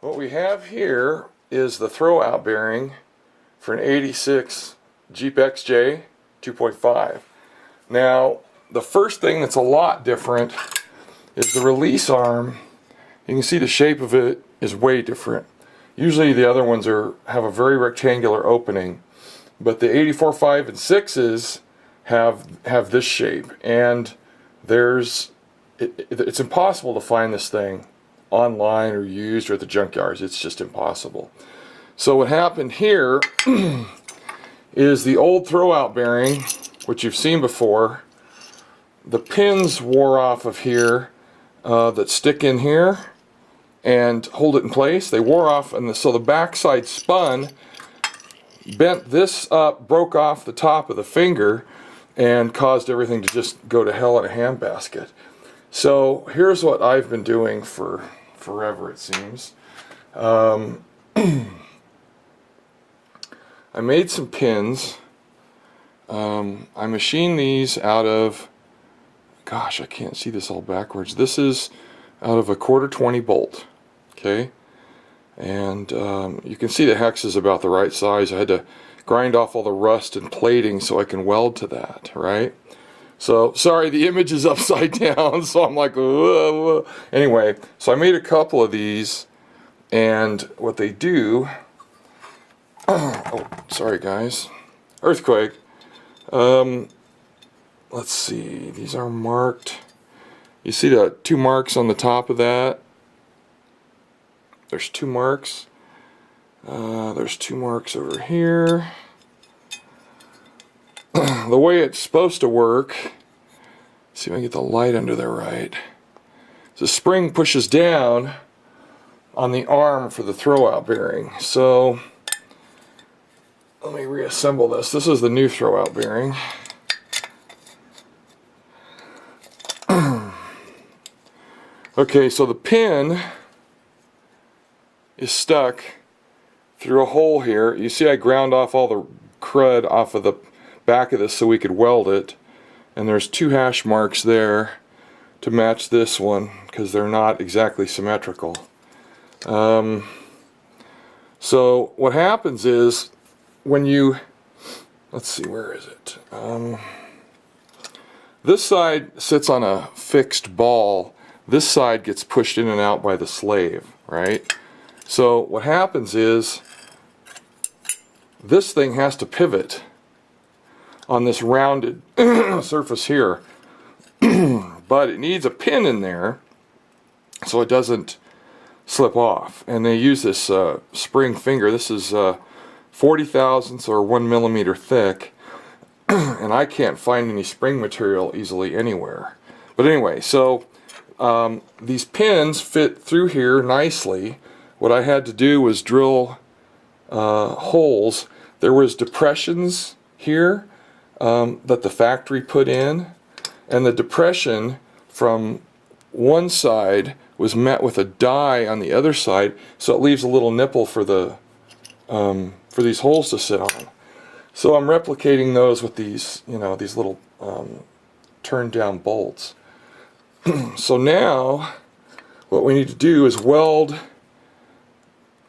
What we have here is the throwout bearing for an 86 Jeep XJ 2.5. Now, the first thing that's a lot different is the release arm. You can see the shape of it is way different. Usually the other ones have a very rectangular opening, but the 84.5 and 6s have this shape, and it's impossible to find this thing online or used or at the junkyards. It's just impossible. So what happened here is the old throwout bearing, which you've seen before, the pins wore off of here that stick in here and hold it in place. They wore off, and so the backside spun, bent this up, broke off the top of the finger, and caused everything to just go to hell in a handbasket. So here's what I've been doing for forever, it seems. I made some pins. I machined these out of, gosh, I can't see this all backwards. This is out of a 1/4 bolt, okay? And you can see the hex is about the right size. I had to grind off all the rust and plating so I can weld to that, right? So, sorry, the image is upside down, so I'm like, whoa. Anyway, so I made a couple of these, and what they do, oh, sorry guys, earthquake. Let's see, these are marked. You see the 2 marks on the top of that? There's 2 marks. There's 2 marks over here. The way it's supposed to work, see if I can get the light under there right. The spring pushes down on the arm for the throwout bearing. So let me reassemble this. This is the new throwout bearing. Okay, so the pin is stuck through a hole here. You see I ground off all the crud off of the back of this so we could weld it, and there's 2 hash marks there to match this one because they're not exactly symmetrical. So what happens is when you, let's see, where is it? This side sits on a fixed ball. This side gets pushed in and out by the slave, right? So what happens is this thing has to pivot on this rounded surface here, but it needs a pin in there so it doesn't slip off, and they use this spring finger. This is 40 thousandths or 1 millimeter thick, and I can't find any spring material easily anywhere. But anyway, so these pins fit through here nicely. What I had to do was drill holes. There was depressions here that the factory put in, and the depression from one side was met with a die on the other side, so it leaves a little nipple for the for these holes to sit on. So I'm replicating those with these, you know, these little turned down bolts. So now what we need to do is weld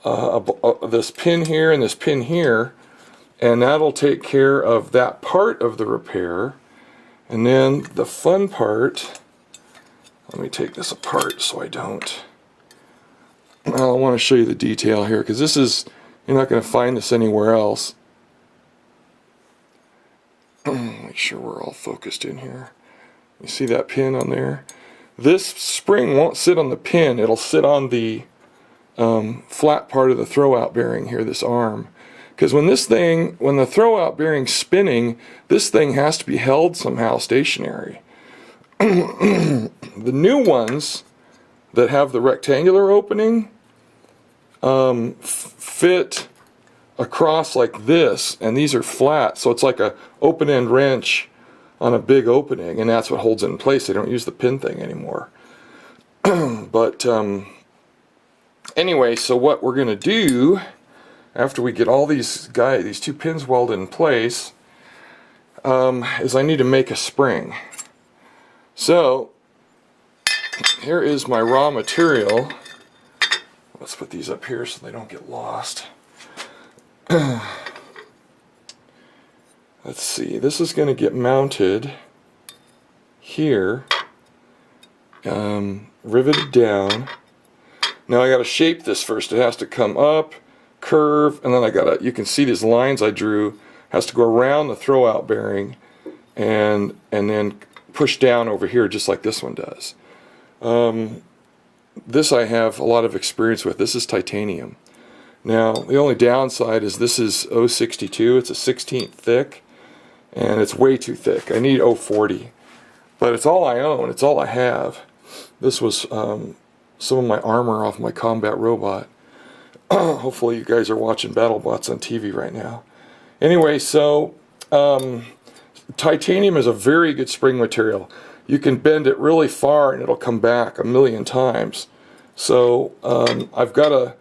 this pin here and this pin here, and that'll take care of that part of the repair. And then the fun part, let me take this apart so I don't, I want to show you the detail here, because this is, you're not going to find this anywhere else. Make sure we're all focused in here. You see that pin on there? This spring won't sit on the pin, it'll sit on the flat part of the throwout bearing here, this arm. Because when the throwout bearing's spinning, this thing has to be held somehow stationary. The new ones that have the rectangular opening fit across like this, and these are flat, so it's like a open-end wrench on a big opening, and that's what holds it in place. They don't use the pin thing anymore. But anyway, so what we're going to do after we get all these 2 pins welded in place is I need to make a spring. So here is my raw material. Let's put these up here so they don't get lost. Let's see, this is going to get mounted here, riveted down. Now I got to shape this first. It has to come up, curve, and then I got to, you can see these lines I drew, has to go around the throwout bearing and then push down over here just like this one does. This I have a lot of experience with. This is titanium. Now the only downside is this is 0.62. It's a 16th thick, and it's way too thick. I need 0.40, but it's all I own. It's all I have. This was some of my armor off my combat robot. Hopefully you guys are watching BattleBots on TV right now. Anyway, so titanium is a very good spring material. You can bend it really far and it'll come back a million times. So I've got to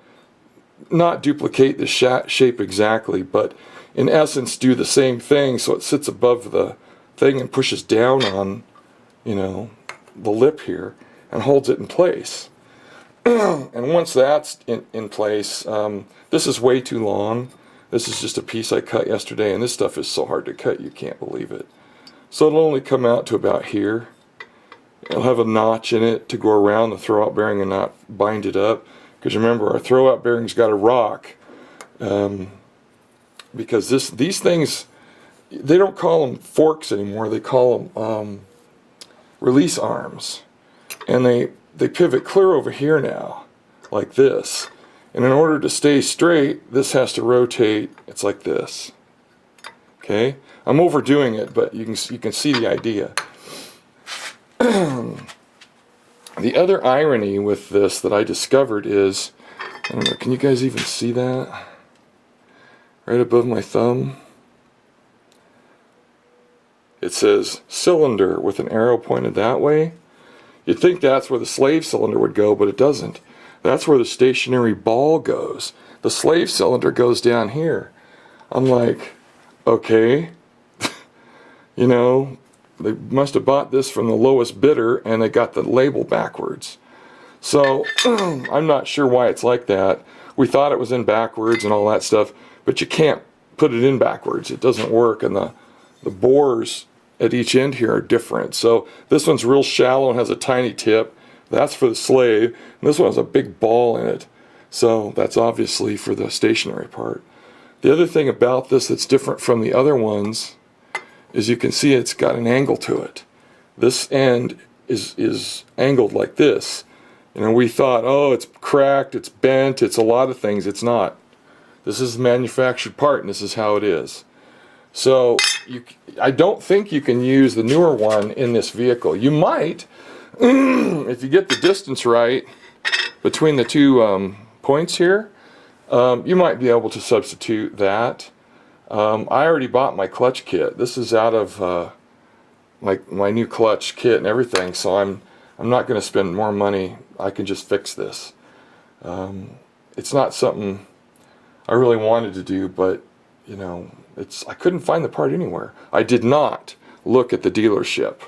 not duplicate the shape exactly, but in essence do the same thing so it sits above the thing and pushes down on, you know, the lip here and holds it in place. And once that's in place, this is way too long. This is just a piece I cut yesterday, and this stuff is so hard to cut you can't believe it. So it'll only come out to about here. It'll have a notch in it to go around the throwout bearing and not bind it up. Because remember, our throwout bearing's got a rock. Because these things, they don't call them forks anymore. They call them release arms. And they pivot clear over here now, like this. And in order to stay straight, this has to rotate. It's like this. Okay? I'm overdoing it, but you can see the idea. The other irony with this that I discovered is, I don't know, can you guys even see that? Right above my thumb. It says cylinder with an arrow pointed that way. You'd think that's where the slave cylinder would go, but it doesn't. That's where the stationary ball goes. The slave cylinder goes down here. I'm like, okay, you know, they must have bought this from the lowest bidder and they got the label backwards. So I'm not sure why it's like that. We thought it was in backwards and all that stuff, but you can't put it in backwards. It doesn't work, and the bores at each end here are different. So this one's real shallow and has a tiny tip. That's for the slave, and this one has a big ball in it. So that's obviously for the stationary part. The other thing about this that's different from the other ones is you can see it's got an angle to it. This end is angled like this. You know, we thought, oh, it's cracked, it's bent, it's a lot of things. It's not. This is the manufactured part, and this is how it is. So I don't think you can use the newer one in this vehicle. You might, if you get the distance right between the two points here, you might be able to substitute that. I already bought my clutch kit. This is out of my new clutch kit and everything, so I'm not going to spend more money. I can just fix this. It's not something I really wanted to do, but you know, I couldn't find the part anywhere. I did not look at the dealership.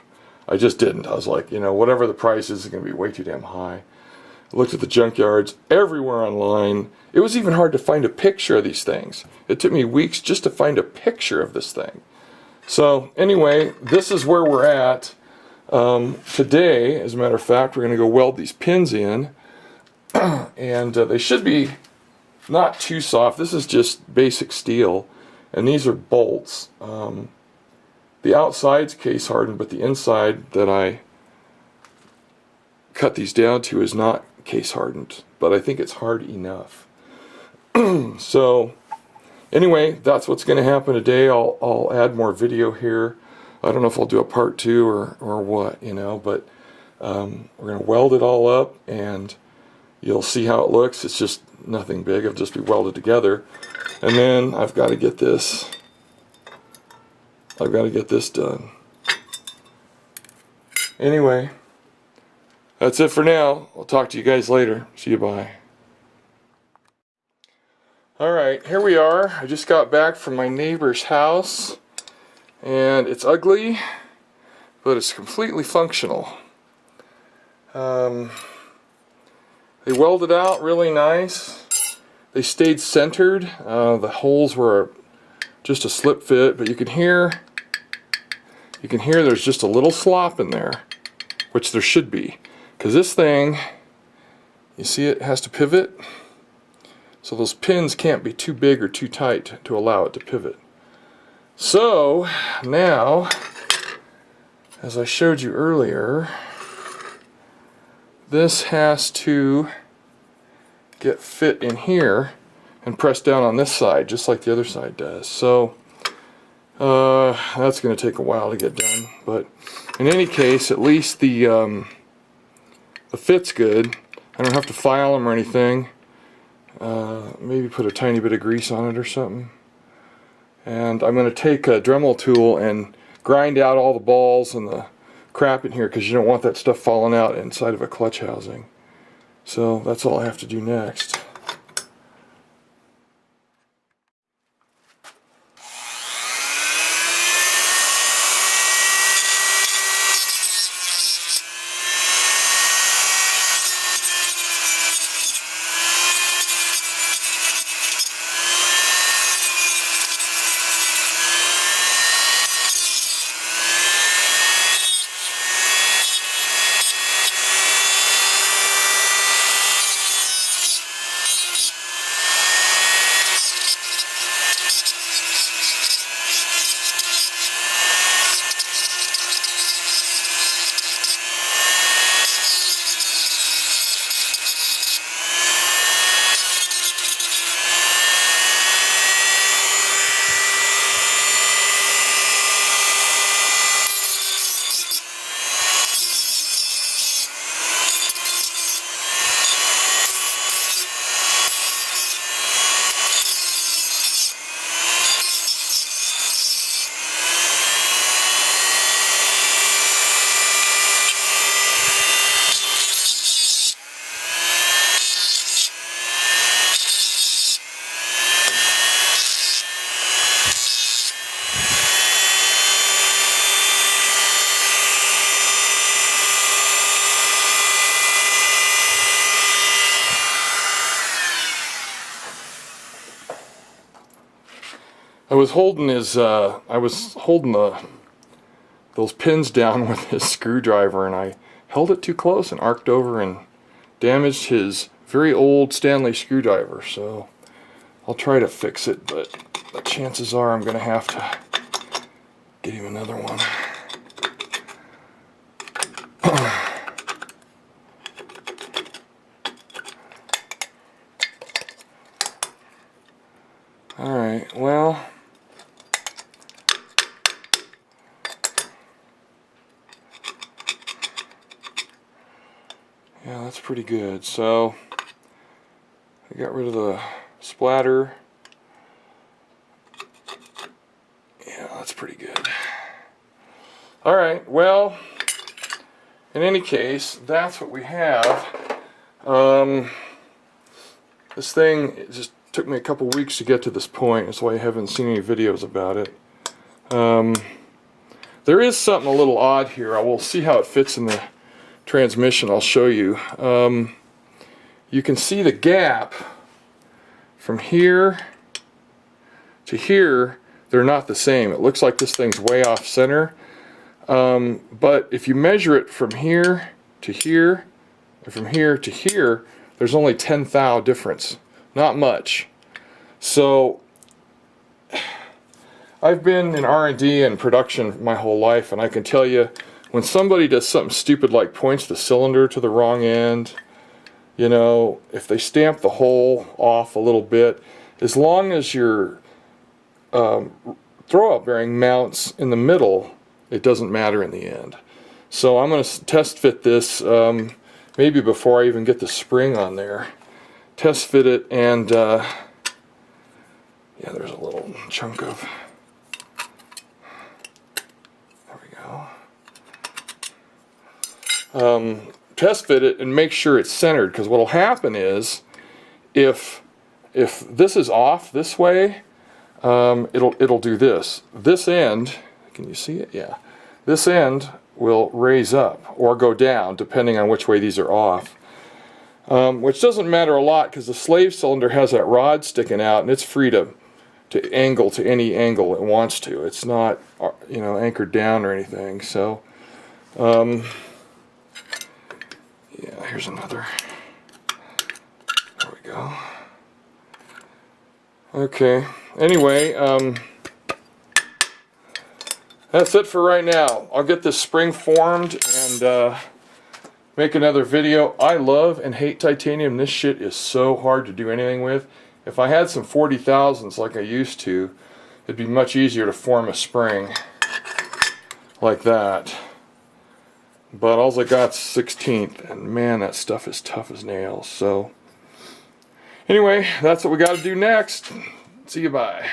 I just didn't. I was like, you know, whatever the price is going to be way too damn high. I looked at the junkyards everywhere online. It was even hard to find a picture of these things. It took me weeks just to find a picture of this thing. So anyway, this is where we're at. Today, as a matter of fact, we're going to go weld these pins in. And they should be not too soft. This is just basic steel. And these are bolts. The outside's case hardened, but the inside that I cut these down to is not case hardened, but I think it's hard enough. So anyway, that's what's going to happen today. I'll add more video here. I don't know if I'll do a part 2 or what, you know, but we're going to weld it all up and you'll see how it looks. It's just nothing big. It'll just be welded together. And then I've got to get this done. Anyway, that's it for now. I'll talk to you guys later. See you, bye. Alright, here we are. I just got back from my neighbor's house, and it's ugly, but it's completely functional. They welded out really nice. They stayed centered. The holes were just a slip fit, but you can hear there's just a little slop in there, which there should be, because this thing, you see it has to pivot, so those pins can't be too big or too tight to allow it to pivot. So now, as I showed you earlier, this has to get fit in here and press down on this side just like the other side does. So that's going to take a while to get done, but in any case, at least the fit's good. I don't have to file them or anything. Maybe put a tiny bit of grease on it or something. And I'm going to take a Dremel tool and grind out all the balls and the crap in here, because you don't want that stuff falling out inside of a clutch housing. So that's all I have to do next. I was holding those pins down with his screwdriver, and I held it too close and arced over and damaged his very old Stanley screwdriver. So I'll try to fix it, but the chances are I'm going to have to get him another one. Alright, well, yeah, that's pretty good. So I got rid of the splatter. Yeah, that's pretty good. Alright, well, in any case, that's what we have. This thing, it just took me a couple weeks to get to this point. That's why I haven't seen any videos about it. There is something a little odd here. I will see how it fits in the transmission. I'll show you. You can see the gap from here to here. They're not the same. It looks like this thing's way off center. But if you measure it from here to here, and from here to here, there's only 10 thou difference. Not much. So I've been in R&D and production my whole life, and I can tell you, when somebody does something stupid like points the cylinder to the wrong end, you know, if they stamp the hole off a little bit, as long as your throwout bearing mounts in the middle, it doesn't matter in the end. So I'm going to test fit this maybe before I even get the spring on there. Test fit it, and yeah, there's a little chunk of, there we go. Test fit it and make sure it's centered, because what will happen is if this is off this way, it'll do this. This end, can you see it? Yeah. This end will raise up or go down depending on which way these are off. which doesn't matter a lot because the slave cylinder has that rod sticking out, and it's free to angle to any angle it wants to. It's not, you know, anchored down or anything. So, yeah, here's another. There we go. Okay. Anyway, that's it for right now. I'll get this spring formed and make another video. I love and hate titanium. This shit is so hard to do anything with. If I had some 40,000s like I used to, it'd be much easier to form a spring like that. But all I got's 16th, and man, that stuff is tough as nails. So, anyway, that's what we got to do next. See you, bye.